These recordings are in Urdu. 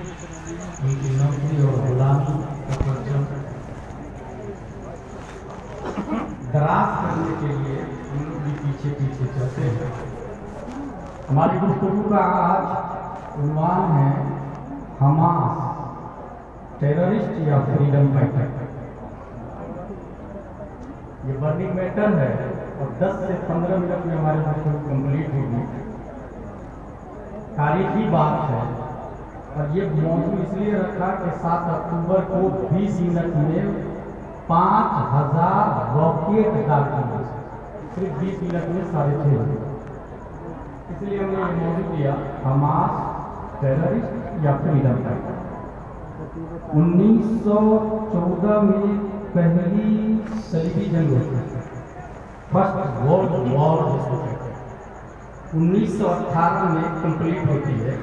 ان کی نوکری اور غلامی کا پرچم دراز کرنے کے لیے ہم لوگ بھی پیچھے پیچھے چلتے ہیں. ہماری گفتگو کا آج عنوان ہے حماس ٹیررسٹ یا فریڈم فائٹر. یہ برننگ میٹر ہے اور 10 سے 15 منٹ میں ہماری گفتگو کمپلیٹ ہوگی. تاریخی بات ہے اور یہ موضوع اس لیے رکھا کہ 7 اکتوبر کو 20 منٹ میں 5000 راکٹ داخل، صرف 20 منٹ میں 6:30. اس لیے ہم نے یہ موضوع دیا حماس ٹیررسٹ یا فریڈم فائٹر. 1914 میں پہلی صلیبی جنگ ہوتی ہے، فرسٹ ورلڈ وار جس کو کہتے ہیں. 1918 میں کمپلیٹ ہوتی ہے.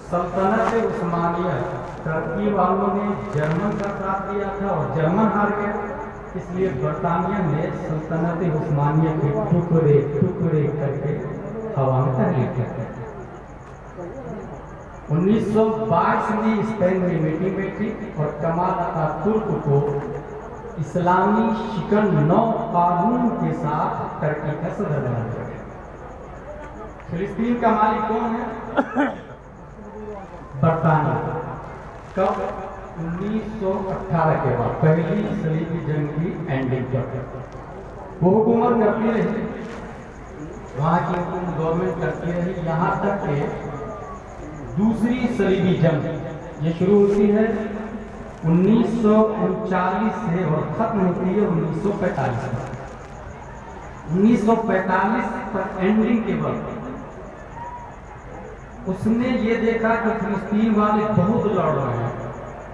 سلطنت عثمانیہ، ترکی والوں نے جرمن کا ساتھ دیا تھا اور جرمن ہار گئے، اس لیے برطانیہ نے سلطنت عثمانیہ کے ٹکڑے ٹکڑے کر کے ہوا میں تحلیل کر دیا. 1922 میں اسپین میں میٹنگ بیٹھی اور کمال اتاتürk کو اسلامی شکن نو قانون کے ساتھ ترکی کا صدر بنا دیا گیا. فلسطین کا مالک کون ہے؟ برطانیہ. کب؟ 1918 کے بعد پہلی صلیبی جنگ کی اینڈنگ پر. وہ حکومت کرتی رہی، وہاں کی حکومت گورنمنٹ کرتی رہی، یہاں تک کہ دوسری صلیبی جنگ یہ شروع ہوتی ہے 1939 سے اور ختم ہوتی ہے 1945 میں. 1945 پر اینڈنگ کے وقت اس نے یہ دیکھا کہ فلسطین والے بہت لڑ رہے ہیں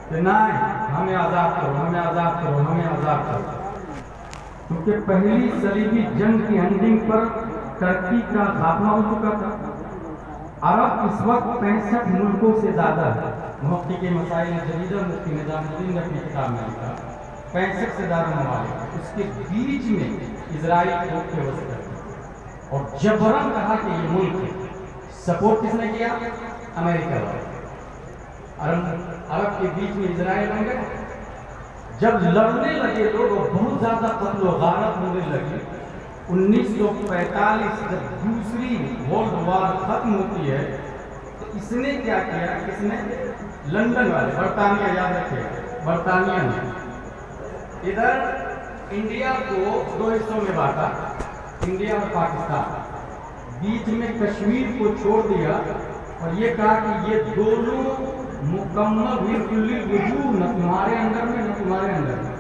کہ نہیں ہمیں آزاد کرو، ہمیں آزاد کرو، ہمیں آزاد کرو. کیونکہ پہلی صلیبی جنگ کی اینڈنگ پر ترکی کا خاتمہ ہو چکا تھا. عرب اس وقت 65 ملکوں سے زیادہ ہے. مفتی کے مسائل جدیدہ مفتی نظام الدین نے اپنی کتاب میں لکھا 65 سے زیادہ ممالک. اس کے بیچ میں اسرائیل کو پیوست کر دیا اور جبراً کہا کہ یہ ملک ہے. سپورٹ کس نے کیا؟ امریکہ والے. عرب کے بیچ میں اسرائیل بن گئے. جب لڑنے لگے لوگ اور بہت زیادہ قتل و غارت ہونے لگی، 1945 جب دوسری ورلڈ وار ختم ہوتی ہے تو اس نے کیا کیا؟ اس نے لندن والے، برطانیہ، یاد رکھے برطانیہ نے ادھر انڈیا کو 2 حصوں میں بانٹا، انڈیا اور پاکستان. بیچ میں کشمیر کو چھوڑ دیا اور یہ کہا کہ یہ دونوں مکمل بالکل وجوہ نہ تمہارے اندر میں نہ تمہارے اندر میں،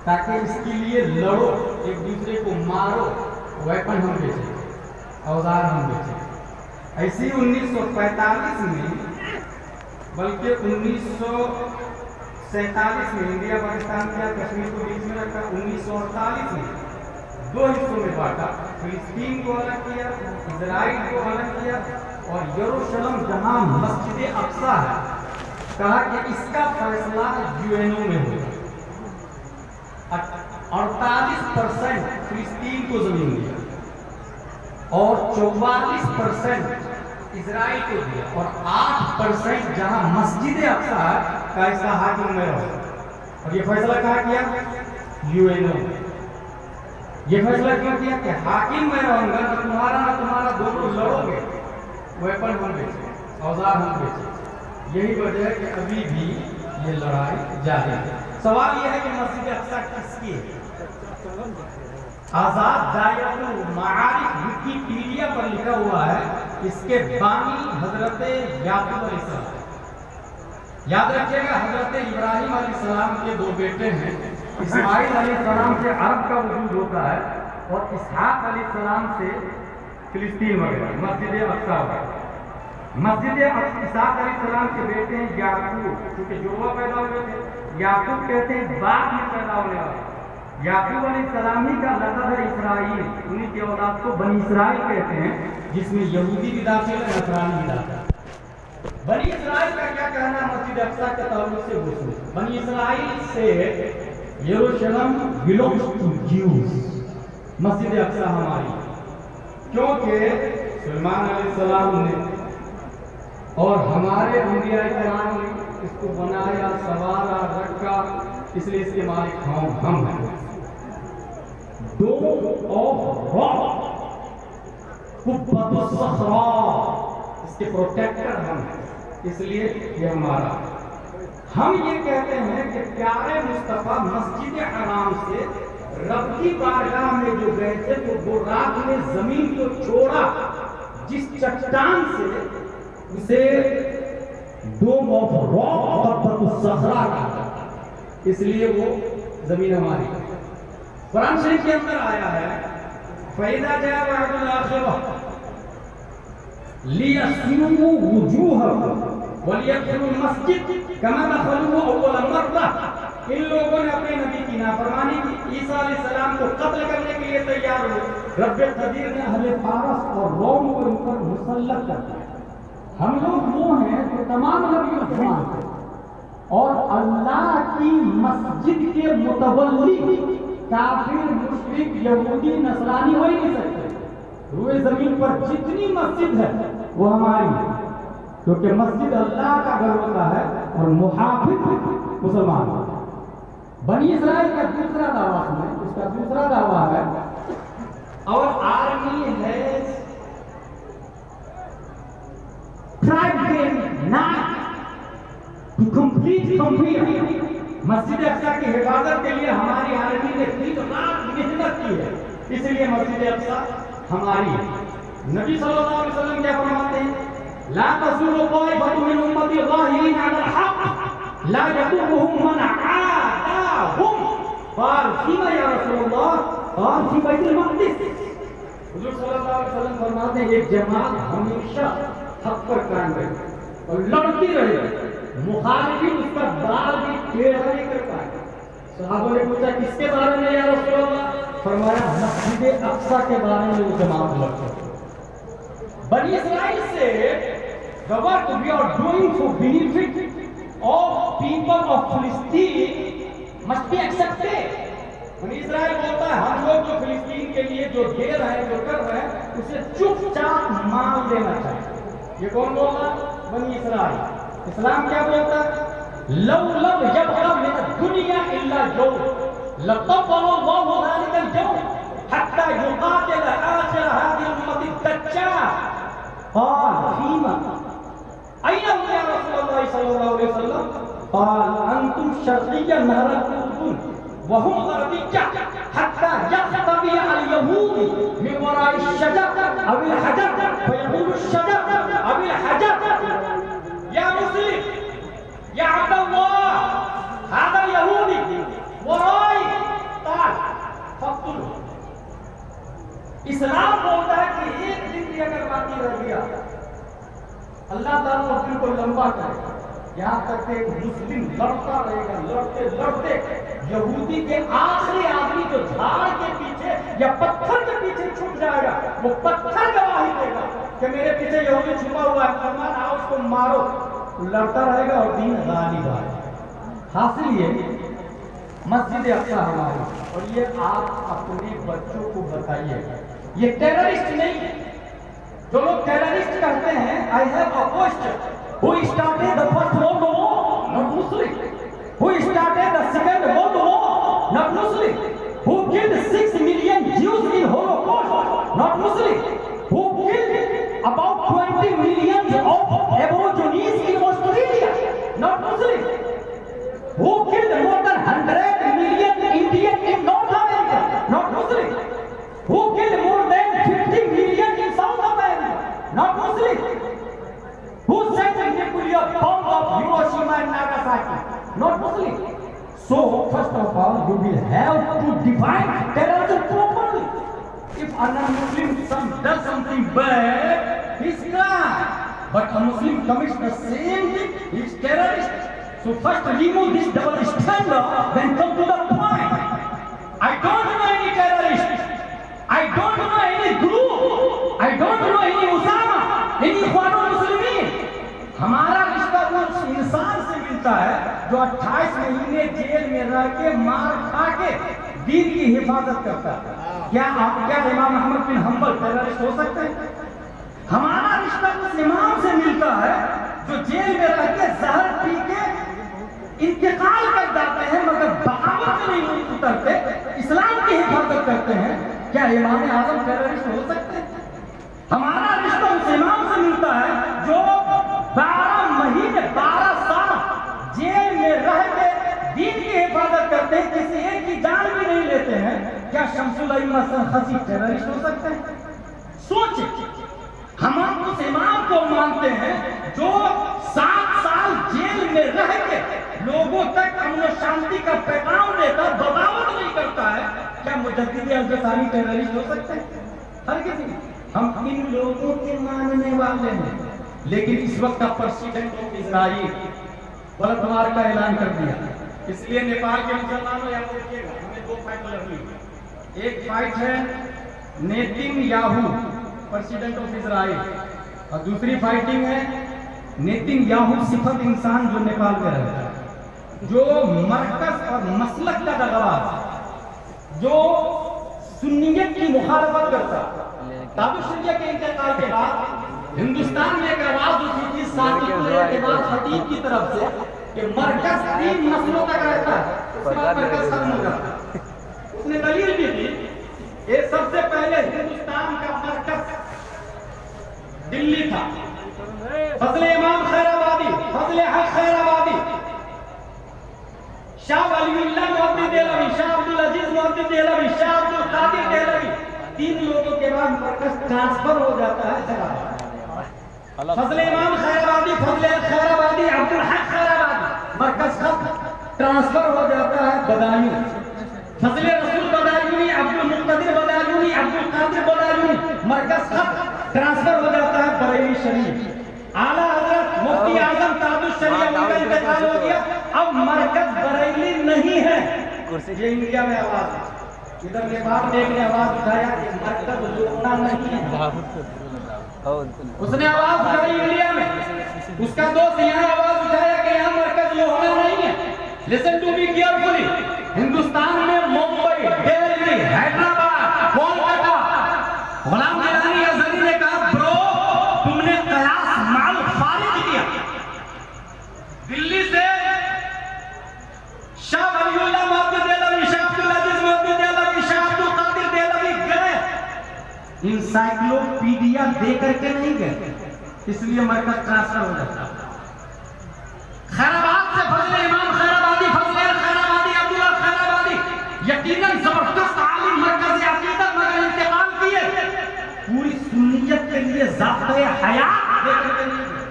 تاکہ اس کے لیے لڑو، ایک دوسرے کو مارو، ویپن ہم بیچیں، اوزار ہم بیچیں. ایسی 1945 میں بلکہ 1947 میں انڈیا پاکستان کیا، کشمیر کو بیچ میں رکھا. 1948 میں 2 حصوں میں بانٹا، فلسطین کو الگ کیا، اسرائیل کو الگ کیا اور یروشلم جہاں مسجد اقصیٰ ہے کہا کہ اس کا فیصلہ UN میں ہوگا. 48% فلسطین کو زمین دیا اور 44% اسرائیل کو دیا اور 8% جہاں مسجد اقصیٰ کا اس کا حاکم میں رہا. اور یہ فیصلہ کہاں کیا؟ UN. یہ فیصلہ کیوں کیا کہ حاکم میں رہوں گا، نہ تمہارا دونوں لڑو گے، ویپن ہم بیچیں، اوزار ہم بیچیں. یہی وجہ ہے کہ ابھی بھی یہ لڑائی جاری ہے. سوال یہ ہے کہ مسجد اقصیٰ کس کی ہے؟ آزاد دائرۃ المعارف ویکیپیڈیا پر لکھا ہوا ہے اس کے بانی حضرت یعقوب علیہ السلام. یاد رکھیے گا حضرت ابراہیم علیہ السلام کے 2 بیٹے ہیں. اسماعیل علیہ السلام سے عرب کا وجود ہوتا ہے اور اسحاق علیہ السلام سے فلسطین وغیرہ، مسجد اقصیٰ وغیرہ. مسجد اسحاق علیہ السلام کے بیٹے ہیں یعقوب، کیونکہ جڑواں پیدا ہوئے تھے. یعقوب کہتے ہیں بعد میں پیدا ہونے والا. یعقوب علیہ السلام ہی کا لقب ہے اسرائیل. انہی کی اولاد کو بنی اسرائیل کہتے ہیں، جس میں یہودی بھی داخل ہے، نصرانی بھی داخل ہے. بنی اسرائیل کا کیا کہنا ہے مسجد اقصیٰ کے تعلق سے؟ وہ سنیں. بنی اسرائیل سے یروشلم belongs to Jews. مسجد اقصیٰ ہماری، کیونکہ سلیمان علیہ السلام نے اور ہمارے انبیاء کرام نے اس کو بنایا، سنوارا، رکھا، اس لیے اس کے مالک ہم ہیں۔ ڈوم آف راک، قبۃ الصخرا، اس کے پروٹیکٹر ہم ہیں، اس لیے یہ ہمارا۔ ہم یہ کہتے ہیں کہ پیارے مصطفیٰ مسجد حرام سے رب کی بارگاہ میں جو گئے تھے تو براق نے زمین کو چھوڑا، جس چٹان سے اسے ڈوم آف راک قبۃ الصخرا کہا، اس لیے وہ زمین ہماری۔ قرآن شریف کے اندر آیا ہے فَإِذَا جَاءَ وَعْدُ الْآخِرَةِ لِيَسْلُمُوا وُجُوهَهُمْ وَلْيَدْخُلُوا الْمَسْجِدَ كَمَا دَخَلُوهُ أَوَّلَ مَرَّةٍ۔ ان لوگوں نے اپنے نبی کی نافرمانی کی، عیسیٰ علیہ السلام کو قتل کرنے کے لیے تیار ہوئے، رب قدیر نے اہل فارس اور روم کو ان پر مسلط کر دیا۔ ہم لوگ وہ ہیں جو تمام نبیوں کو مانتے ہیں اور اللہ کی مسجد کے متولی کافر، مشرک، یہودی، نصرانی ہو ہی نہیں سکتے۔ روئے زمین پر جتنی مسجد ہے وہ ہماری ہے، کیونکہ مسجد اللہ کا گھر ہوتا ہے اور محافظ مسلمان ہوتا ہے۔ بنی اسرائیل کا دوسرا دعویٰ سنیں، اس کا دوسرا دعویٰ ہے اور army has tried day and night to complete مسجد اقصیٰ کی حفاظت کے لیے ہماری آرمی نے دن رات محنت کی ہے، اس لیے مسجد اقصیٰ ہماری ہے۔ نبی صلی اللہ علیہ وسلم کیا فرماتے ہیں؟ لا تزول طائفة من أمتي ظاهرين على الحق لا يضرهم من عاداهم قال فيما يا رسول الله قال في بیت المقدس۔ حضور صلی اللہ علیہ وسلم فرماتے ہیں ایک جماعت ہمیشہ حق پر قائم رہے اور لڑتی رہے، مخالفین اس کا بال بھی ٹیڑھا نہیں کر پائے۔ صحابہ نے پوچھا کس کے بارے میں یا رسول اللہ؟ فرمایا مسجد اقصیٰ کے بارے میں وہ جماعت لڑتی۔ بنی اسرائیل سے the work we are doing for benefit of people of Palestine must be accepted۔ بنی اسرائیل بولتا ہے ہم لوگ جو فلسطین کے لیے جو دے رہے ہیں، جو کر رہے ہیں، اسے چپ چاپ مان دینا چاہیے۔ یہ کون بولتا ہے؟ بنی اسرائیل۔ اسلام کیا بولتا ہے؟ لو لم يبقى من الدنيا الا الجوع لطول الله ذلك الجوع حتى يقاتل آخر هذه الأمة الدجال قال فيما أين هم يا رسول الله صلى الله عليه وسلم؟ قال أنتم شرقيا نهر الأردن وهم غربيا حتى يختبئ اليهودي من وراء الشجر أو الحجر فيقول الشجر أو الحجر يا مسلم يا عبد الله هذا اليهودي ورائی تعال فاقتلوا۔ اسلام بولتا ہے کہ ایک دن بھی اگر باقی رہ گیا اللہ تعالیٰ اس دن کو لمبا کرے گا، یہاں تک کہ مسلم لڑتا رہے گا، لڑتے لڑتے یہودی کے آخری آدمی جو جھاڑ کے پیچھے یا پتھر کے پیچھے چھپ جائے گا، وہ پتھر گواہی دے گا کہ میرے پیچھے یہودی چھپا ہوا ہے، فرمان آؤ اس کو مارو۔ لڑتا رہے گا اور دین غالب آئے گا۔ حاصل یہ مسجد اقصیٰ ہماری، اور یہ آپ اپنے بچوں کو بتائیے، یہ ٹیررسٹ نہیں ہے۔ جو لوگ ٹیررسٹ کہتے ہیں I have a question who started the first world war? Not Muslim. Who started the second world war? Not Muslim. Who killed 6 million Jews in Holocaust? Not Muslim. Who killed about 20 million of Aborigines in Australia? Not Muslim. Who killed more than 100 million Indians in North America? Not Muslim. Who killed more than 50 million in South America? Not Muslim. Who sent the nuclear bomb of Hiroshima and Nagasaki? Not Muslim. So, first of all, you will have to define terrorism properly. If a non-Muslim does something bad, he's crime. But a Muslim commits the same thing, he's terrorist. So first remove this double standard, then come to the point. I don't know any terrorist. I don't know any group. I don't know any Osama, any Ikhwanul Muslimin. ہمارا رشتہ اس انسان سے ملتا ہے جو 28 مہینے جیل میں رہ کے مار کھا کے دین کی حفاظت کرتا ہے۔ کیا امام احمد بن حنبل ٹیررسٹ ہو سکتے ہیں؟ ہمارا رشتہ اس امام سے ملتا ہے جو جیل میں رہ کے زہر پی کے انتقال کر جاتے ہیں مگر بغاوت میں نہیں اترتے، اسلام کی حفاظت کرتے ہیں، کیا امام اعظم ٹیررسٹ ہو سکتے ہیں؟ ہمارا رشتہ اس امام سے ملتا ہے جو 12 مہینے 12 سال جیل میں رہ کے دین کی حفاظت کرتے ہیں، کسی ایک کی جان بھی نہیں لیتے ہیں، کیا شمس الائمہ سرخسی ٹیررسٹ ہو سکتے ہیں؟ سوچیں، ہم اس امام کو مانتے ہیں جو 7 سال جیل میں رہ کے لوگوں تک امن و شانتی کا پیغام دیتا، بغاوت نہیں کرتا ہے، کیا مجدد الجزائری ٹیررسٹ ہو سکتے ہیں؟ ہرگز نہیں۔ ہم ان لوگوں کے ماننے والے ہیں، لیکن اس وقت کا پریزیڈنٹ آف اسرائیل بلٹمار کا اعلان کر دیا، اس لیے نیپال کے مسلمانوں یاد رکھیے گا، ہمیں 2 فائٹ لڑنی ہے۔ ایک فائٹ ہے Nitin Yahoo president of Israel, اور دوسری فائٹنگ ہے نیتن یاہو صفت انسان جو نیپال میں رہتا ہے، جو مرکز اور مسلک کا دغواز، جو سنیت کی مخالفت کرتا۔ دعوت شریعہ کے انتقال کے بعد ہندوستان میں ایک آواز اٹھی تھی ثابت الاعتبار خطیب کی طرف سے کہ مرکز 3 نسلوں تک رہتا ہے، اس کے بعد مرکز ختم ہو جاتا ہے۔ اس نے دلیل بھی دی، یہ سب سے پہلے ہندوستان کا مرکز دلی تھا، فضل امام خیر آبادی، فضل حق خیر آبادی، شاہ ولی اللہ محدث دہلوی، شاہ عبدالعزیز محدث دہلوی، شاہ عبدالقادر دہلوی، 3 لوگوں کے بعد مرکز ٹرانسفر ہو جاتا ہے حیدرآباد۔ فضل امام خیر آبادی، فضل خیر آبادی، عبدالحق خیر آبادی، مرکز خط ٹرانسفر ہو جاتا ہے بدایوں۔ فضل رسول بدایونی، عبدالمقتدر بدایونی، عبدالقادر بدایونی، مرکز خط ٹرانسفر ہو جاتا ہے بریلی شریف۔ اعلیٰ حضرت مفتی اعظم تاج الشریعہ ان کا انتقال ہو گیا، اب مرکز بریلی نہیں ہے۔ یہ انڈیا میں آواز ہے، ادھر نیپال ایک نے آواز اٹھایا کہ مرکز لوٹنا نہیں ہے، اس نے آواز اٹھائی انڈیا میں، اس کا دوست یہاں آواز اٹھایا کہ یہاں مرکز لوٹنا نہیں ہے۔ Listen to me carefully، Hindustan میں ممبئی، دہلی، حیدرآباد، کولکاتہ، غلام گیلانی ازہری نے کہا برو تم نے قیاس مال فارغ کیا، دلی سے شاہ ولی اللہ محدث دہلوی، شاہ عبدالعزیز محدث دہلوی، شاہ عبدالقادر دہلوی گئے، انسائکلوپیڈیا دے کر کے نہیں گئے، اس لیے مرکز ٹرانسفر ہو جاتا۔ خیر آباد سے فضل امام خیر آبادی، فضل خیر آبادی، عبداللہ خیر آبادی، یقیناً زبردست عالم مرکز عقیدت مگر انتقال کیے، پوری سنیت کے لیے ضابطۂ حیات دے کر کے نہیں گئے۔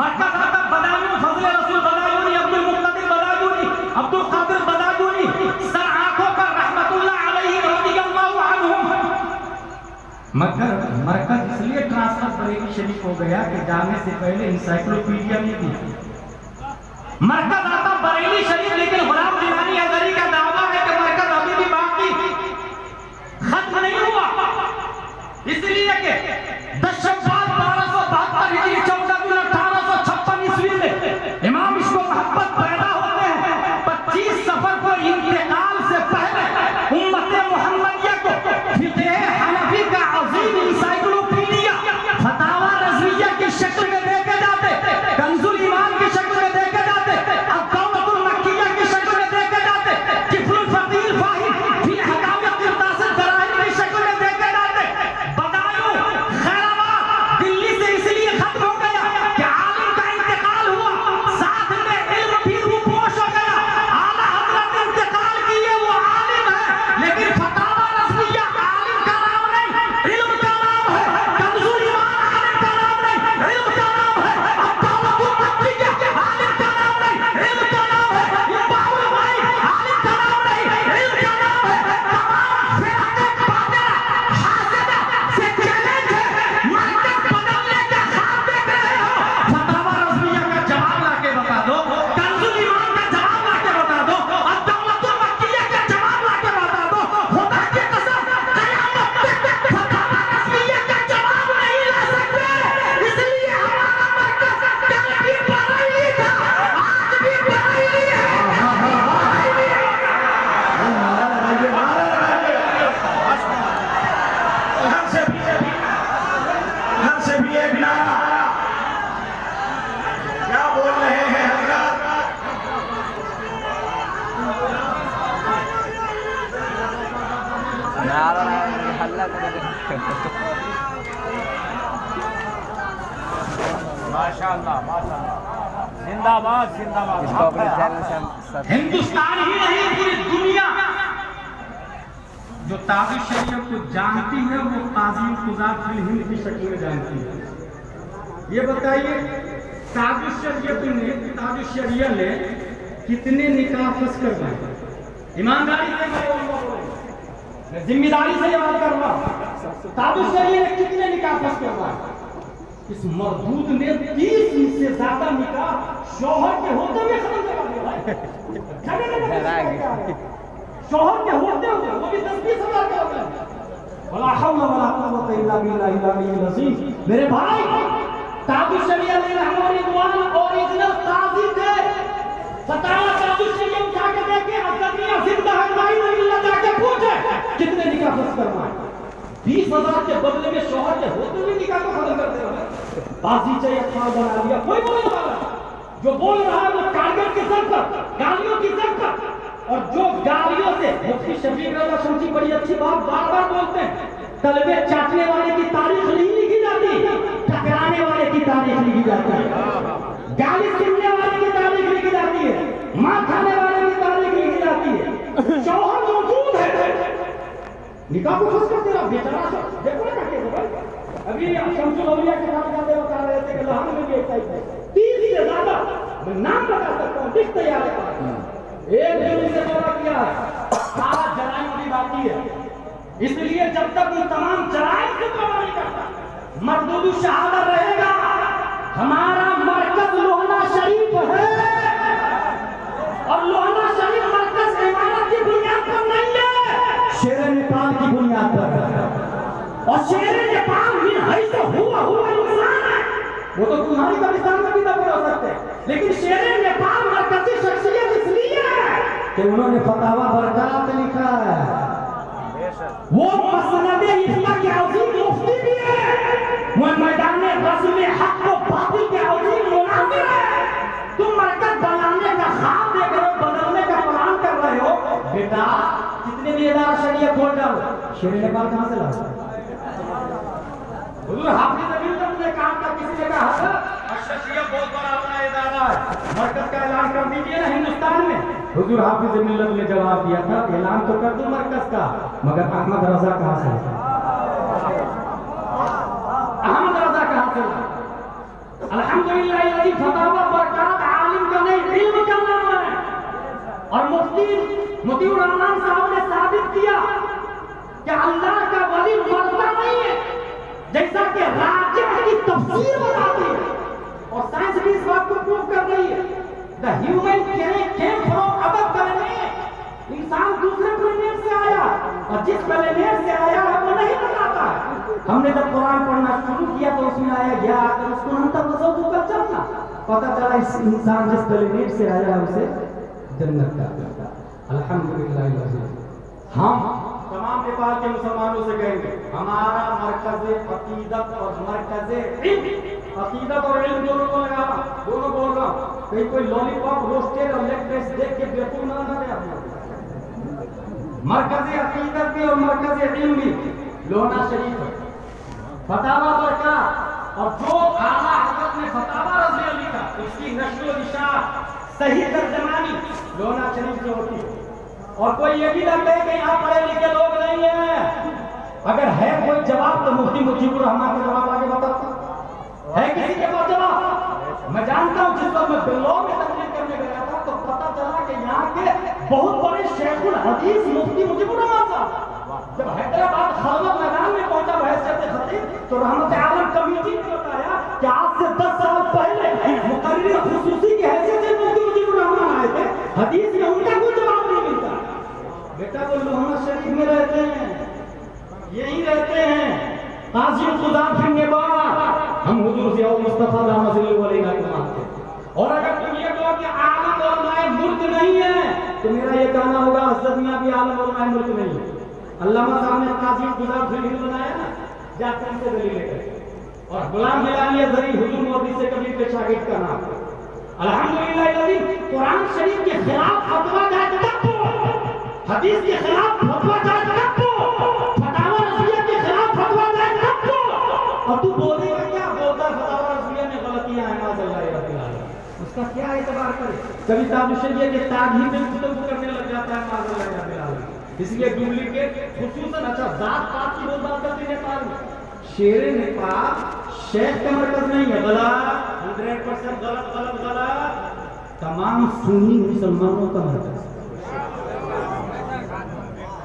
مرکز خطب بدایون، فضل رسول بدایونی، عبدالمقتدر بدایونی، عبدالقادر بدایونی، سر آنکھوں پر رحمت اللہ علیہ رضی اللہ عنہم، مگر مرکز اس لیے ٹرانسفر بریلی شریف ہو گیا کہ جانے سے پہلے انسائکلوپیڈیا نہیں تھی۔ مرکز آتا بریلی شریف، لیکن غلام گیلانی ازہری کا دعویٰ ہے کہ مرکز ابھی بھی باقی ختم نہیں ہوا، اس لیے کہ 10 شوال 1272 ہجری 14 جون 1856 عیسوی میں امام عشق و محبت پیدا ہوتے ہیں۔ 25 صفر کو انتقال سے پہلے امت محمدیہ کو فقہ حنفی کا عظیم انسائکلوپیڈیا فتاوی رضویہ کی شکل میں دے کے جاتے، کنز الایمان کی شکل میں دے کے جاتے، الدولۃ المکیہ کی شکل میں دے کے جاتے، طفل الفقیہ الفاہم فی احکام قرطاس الدراہم کی شکل میں دے کے جاتے۔ بدایوں ماشاءاللہ ماشاءاللہ، زندہ باد زندہ باد. اس کو اپنے چینل سے ہم ہندوستان ہی نہیں پوری دنیا جو تاج الشریعت کو جانتی ہے وہ قاضی قضات فی الہند کی شکل میں جانتی ہے. یہ بتائیے تاج الشریعت نے کتنے نکاح فس کروائے؟ ایمانداری سے میں ذمہ داری سے یہ بات کر رہا ہوں. تاج الشریعت نے کتنے نکاح فس کروائے؟ اس مردود نے 30 سے زیادہ نکاح شوہر کے ہوتے ہوئے ختم کروا دیا. شوہر کے ہوتے ہوئے وہ بھی 10-20 ہزار کا ہوتا ہے. ولا حول ولا قوت الا باللہ العلی العظیم. میرے بھائی تاج الشریعت علیہ رضوان اوریجنل قاضی تھے. فتاوی تاج الشریعت اٹھا کے دیکھیں، حضرت زندہ ہے بھائی اللہ جا کے پوچھے کتنے نکاح فس کروائے. 20,000 کے بدلے میں شوہر کے ہوتے ہوئے نکاح کو ختم کرتے رہے. قاضی چاہیے اخبار بنا دیا. کوئی بولنے والا جو بول رہا ہے وہ کارگر کی سر پر گالیوں کی سر پر، اور جو گالیوں سے مفتی شفیق رضا شمسی بڑی اچھی بات بار بار بولتے ہیں، طلبے چاٹنے والے کی تاریخ نہیں لکھی جاتی، ٹکرانے والے کی تاریخ لکھی جاتی ہے. گالی سننے والے کی تاریخ لکھی جاتی ہے، ماں کھانے والے کی تاریخ لکھی جاتی ہے. شوہر موجود ہے نکاح کو فس کرتے رہا. بیچارہ دیکھو نا کیا بھائی. ابھی شمس الاولیاء کے ساتھ جاتے بتا رہے تھے کہ لہن میں بھی ایک ٹائپ ہے 30 سے زیادہ. میں نام بتا سکتا ہوں، لسٹ تیار ہے. ایک دن سے دورہ کیا ہے. سارا جرائم بھی باقی ہے. اس لیے جب تک ان تمام جرائم سے توبہ نہیں کرتا مردود الشہادہ رہے گا. ہمارا مرکز لوہنا شریف ہے، اور لوہنا شریف مرکز عمارت کی بنیاد پر نہیں ہے، شیر نیپال کی بنیاد پر. اور شیر نیپال بھی حیث ہوا انسان ہے. وہ تو تمہاری پاکستان میں بھی دفن ہو سکتے ہیں، لیکن شیر نیپال مرکزی شخصیت اس لیے ہے کہ انہوں نے فتاوی برکات لکھا ہے. وہ مسند افتاء کے عظیم مفتی بھی ہے، وہ میدان غزل حق و باطل کے عظیم مناظر ہے. تم مرکز بنانے کا خواب دیکھ رہے ہو، بدلنے کا پلان کر رہے ہو. بیٹا کتنے بھی ادارہ شریعت کھول ڈالو، شیر نیپال کہاں سے لاؤ؟ حضور حافظ ابھی تک نے کہا تھا، کسی نے کہا تھا اشرفیہ بہت بڑا اپنا ادارہ ہے، مرکز کا اعلان کر دیجیے نا ہندوستان میں. حضور حافظ ملت نے جواب دیا تھا اعلان تو کر دوں مرکز کا، مگر احمد رضا کہاں سے؟ احمد رضا کہاں سے؟ الحمدللہ الذی فتاوی برکات عالم کا نہیں علم کا نام ہے. اور مفتی مطیع الرحمان صاحب نے ثابت کیا کہ اللہ کا ولی مرتا نہیں ہے، جیسا کہ راجع کی تفسیر بتاتی ہے. اور سائنس بھی اس بات کو پروف کر رہی ہے. The human came from other planet. انسان دوسرے پلانیٹ سے آیا، اور جس پلانیٹ سے آیا ہے وہ نہیں بتاتا ہے. ہم نے جب قرآن پڑھنا شروع کیا تو اس میں آیا گیا اگر اس کو ہم تک وضو کر چلنا، پتہ چلا اس انسان جس پلانیٹ سے آیا ہے اسے جنت کا. الحمدللہ ہم تمام نیپال کے مسلمانوں سے کہیں گے ہمارا مرکز عقیدت اور مرکز علم، عقیدت اور علم دونوں کو لگا رہا، دونوں بول رہا ہوں. کہیں کوئی لالی پاپ روسٹیڈ اور لیگ پیس دیکھ کے بیوقوف نہ دے. مرکز عقیدت بھی اور مرکز علم بھی لوہنا شریف ہے. فتاوی برکات اور جو اعلیٰ حضرت نے فتاوی رضویہ لکھا اس کی نشر و اشاعت صحیح ترجمانی لوہنا شریف سے ہوتی ہے. اور کوئی یہ بھی نہ کہے کہ یہاں پڑھے لکھے لوگ نہیں ہیں. اگر ہے کوئی جواب تو مفتی مجیب الرحمان کا جواب آگے بتاتا ہے. کسی کے پاس جواب؟ میں جانتا ہوں جس وقت میں بنگلور میں تقریر کرنے گیا تھا تو پتہ چلا کہ یہاں کے بہت بڑے شیخ الحدیث مفتی مجیب الرحمان صاحب جب حیدرآباد خلوت میدان میں پہنچا بحیثیت خطیب تو رحمت عالم کمیٹی نے بتایا کہ آج سے 10 سال پہلے مقرر خصوصی کی حیثیت سے مفتی مجیب الرحمان آئے تھے. حدیث میں ان کا کوئی جواب نہیں ملتا. بیٹا وہ لوہنا شریف میں رہتے ہیں، یہی رہتے ہیں. قاضی القضات فی النبات ہم حضور ضیاء المصطفیٰ رحمۃ اللہ علیہ کو مانتے ہیں. اور اگر تم یہ کہو کہ عالم اور مائے ملک نہیں ہے تو میرا یہ کہنا ہوگا حضرت میاں بھی عالم اور مائے ملک نہیں ہے. علامہ صاحب نے قاضی القضات فی الہند بنایا نا، جا کر ان سے دلیل لے کر. اور غلام ہلالی ازہری حضور مودی سے کبھی کے شاگرد کا نام. الحمدللہ الذی قرآن شریف کے خلاف فتویٰ جائے تب تو، حدیث کے خلاف فتویٰ جائے تب تو، فتاوی رضویہ کے خلاف فتویٰ اور تو بولے گا کیا؟ بولتا فتاوی رسمیہ میں غلطیاں ہیں ماذ اللہ رب العالمین، اس کا کیا اعتبار کرے؟ کبھی تاج الشریعہ کے تاج ہی میں گفتگو کرنے لگ جاتا ہے ماذ اللہ رب العالمین، اس لیے ڈپلیکیٹ خصوصاً اچھا ذات پات کی بات کرتے نیپال میں، شیر نیپال شیخ کا مرکز نہیں ہے، غلط 100% غلط غلط غلط، تمام سنی مسلمانوں کا مرکز ہے۔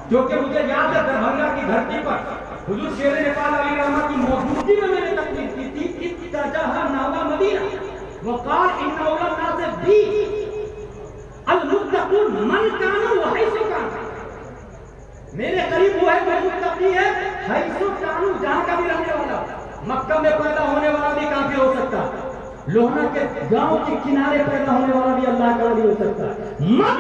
کیونکہ مجھے یاد ہے دربھنگا کی دھرتی پر حضور شیر نیپال علیہ الرحمہ کی موجودگی میں نے تقریر کی تھی، اتجہ نحو مدینہ وقال ان اولى الناس بی المتقون من کانوا وحیث کانوا، میرے قریب وہ ہے جو متقی ہے حیث کانوا، جہاں کا بھی رہنے والا، مکہ میں پیدا ہونے والا بھی کافر ہو سکتا ہے، لوہنا کے گاؤں کے کنارے پیدا ہونے والا بھی اللہ کا ولی ہو سکتا ہے، من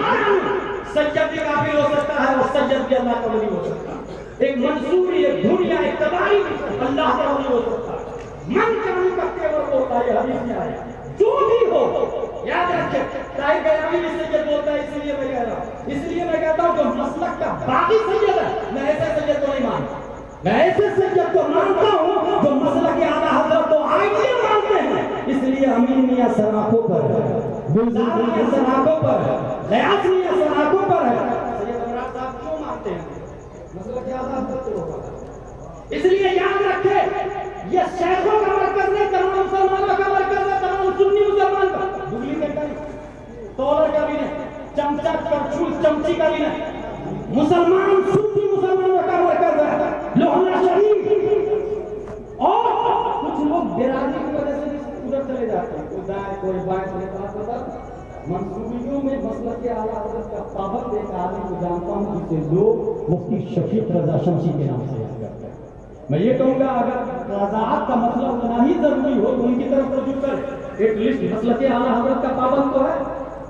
سید بھی کافر ہو سکتا ہے اور سید بھی اللہ کا ولی ہو سکتا ہے، ایک منصوری ایک دنیا ایک تباری اللہ کا ولی ہو سکتا ہے، من کانوا کرتے اور ہوتا ہے، حدیث میں آیا جو بھی ہو یاد رکھیں، طاہر بیرامی بھی سید بولتا ہے، اس لیے میں کہہ رہا ہوں، اس لیے میں کہتا ہوں کہ مسلک کا باقی سید ہے، میں ایسے سید کو نہیں مانتا، میں ایسے سید کو مانتا ہوں جو مسلک اعلیٰ حضرت کو آئیڈیا مانتے ہیں، اس لیے امین میاں سراخوں پر گلزار میاں سراخوں پر غیاث میاں سراخوں پر ہے، سید امراض صاحب کیوں مانتے ہیں؟ مسلک اعلیٰ حضرت کو ہوگا، اس لیے یاد رکھیں یہ شیخوں کا مرکز نہیں، تمام مسلمانوں کا مرکز ہے، تمام سنی مسلمان کا، ڈپلیکیٹ کا نہیں، تولر کا بھی نہیں، چمچا کرچھول چمچی کا بھی نہیں، مسلمان سنی مسلمانوں کا مرکز ہے، لوہنا شریف، اور کچھ لوگ برادری کی وجہ سے ادھر چلے جاتے ہیں، کوئی دائیں کوئی بائیں کوئی طرف، منصوبیوں میں مسلک اعلیٰ حضرت کا پابند ایک آدمی کو جانتا ہوں جسے لوگ مفتی شفیق رضا شمسی کے نام سے یاد کرتے ہیں، میں یہ کہوں گا اگر قضاءات کا مسئلہ اتنا ہی ضروری ہو تو ان کی طرف رجوع کریں، ایٹ لیسٹ مسلک اعلیٰ حضرت کا پابند تو ہے،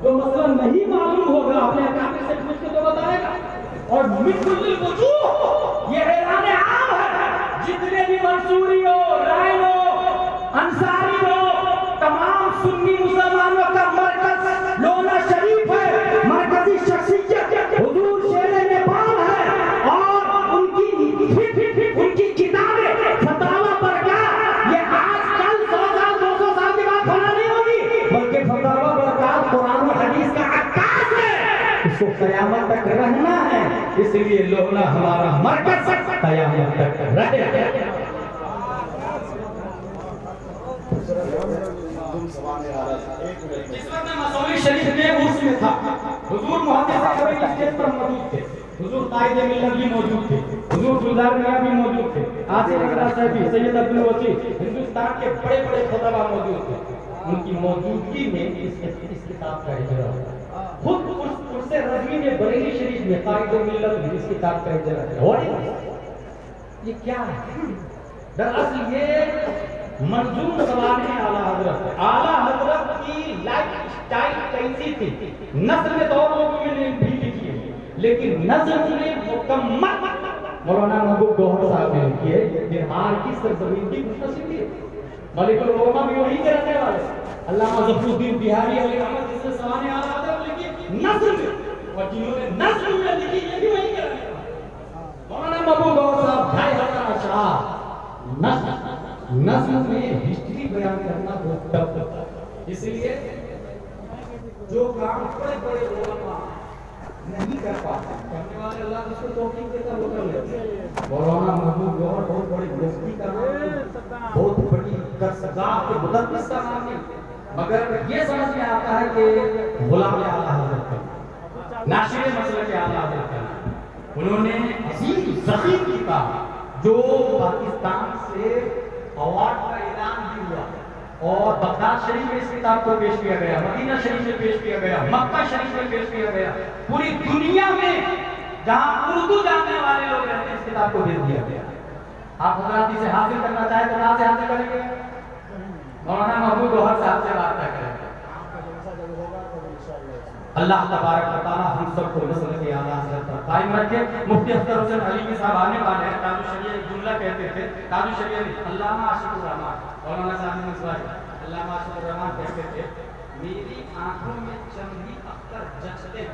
جو مسئلہ نہیں معلوم ہوگا اپنے اکابر سے پوچھ کے تو بتائے گا، اور من کل الوجوہ یہ اعلان عام ہے، جتنے بھی منصوری ہو رائن ہو انصاری ہو تمام سنی مسلمانوں کا مرکز لوہنا شریف ہے، مرکزی شخصیت حضور شیر نیپال ہے، اور ان کی کتابیں فتاوی برکات یہ آج کل 100 سال 200 سال کے بعد بنا نہیں ہوگی، بلکہ فتاوی برکات قرآن و حدیث کا عکاس ہے، اس کو قیامت تک رہنا ہے، اس لیے لوہنا ہمارا مرکز قیامت تک رہے۔ جس وقت میں مسوری شریف میں عرس میں تھا، حضور محدث اکبر اسٹیج پر موجود تھے، حضور قائد ملت بھی موجود تھے، حضور گلزار میاں بھی موجود تھے، آصف رضا صاحبی، سید عبدالوسیع، ہندوستان کے بڑے بڑے خطبہ موجود تھے، ان کی موجودگی میں اس کتاب کا اجرا ہوا، خود عرس رضوی میں بریلی شریف میں قائد ملت نے اس کتاب کا اجرا کیا۔ یہ کیا ہے؟ دراصل یہ منظوم سوال ہے اعلیٰ حضرت، اعلیٰ حضرت کی لائف اسٹائل کیسی تھی، نظم میں تو اور لوگوں نے بھی لکھی ہے، لیکن نظم میں مکمل مولانا محبوب گوہر صاحب نے لکھی ہے، بہار کی سرزمین کی خوشنصیبی ہے، ملک العلماء بھی وہی کے رہنے والے، علامہ ظفر الدین بہاری علیہ رحمت جس نے سوال اعلیٰ حضرت لکھی نظم میں، اور جنہوں نے نظم میں لکھی یہ بھی وہی کے رہنے والے، مولانا محبوب گوہر صاحب 2500 اشعار نظم میں ہسٹری بیان کرنا بہت ٹف ہوتا ہے، اس لیے جو کام بڑے بڑے علماء نہیں کر پاتے کرنے والے اللہ جس کو توفیق دیتا وہ کر لیتے ہیں۔ مولانا محبوب گوہر بہت بڑی مفتی کا نام نہیں، بہت بڑی درسگاہ کے مدرس کا نام نہیں، مگر یہ سمجھ میں آتا ہے کہ غلام اعلیٰ حضرت کا ناشر مسلک اعلیٰ حضرت کا، انہوں نے عظیم ضخیم کتاب جو پاکستان سے اوارڈ کا اعلان بھی ہوا اور بغداد شریف میں اس کتاب کو پیش کیا گیا، مدینہ شریف میں پیش کیا گیا، مکہ شریف میں پیش کیا گیا، پوری دنیا میں جہاں اردو جاننے والے لوگ رہتے ہیں اس کتاب کو بھیج دیا گیا۔ آپ حضرات اسے حاصل کرنا چاہیں تو کہاں سے حاصل کریں گے؟ مولانا محبوب گوہر صاحب سے بات کریں گے۔ اللہ تبارک و تعالی ہم سب کو مسلک اعلیٰ حضرت پر قائم رکھے۔ مفتی اختر حسین علی صاحب آنے والے ہیں، تاج الشریعہ ایک جملہ کہتے تھے، تاج الشریعہ علامہ عاشق الرحمان، مولانا صاحب منصوری، علامہ عاشق الرحمان کہتے تھے میری آنکھوں میں چمڑی اختر جچتے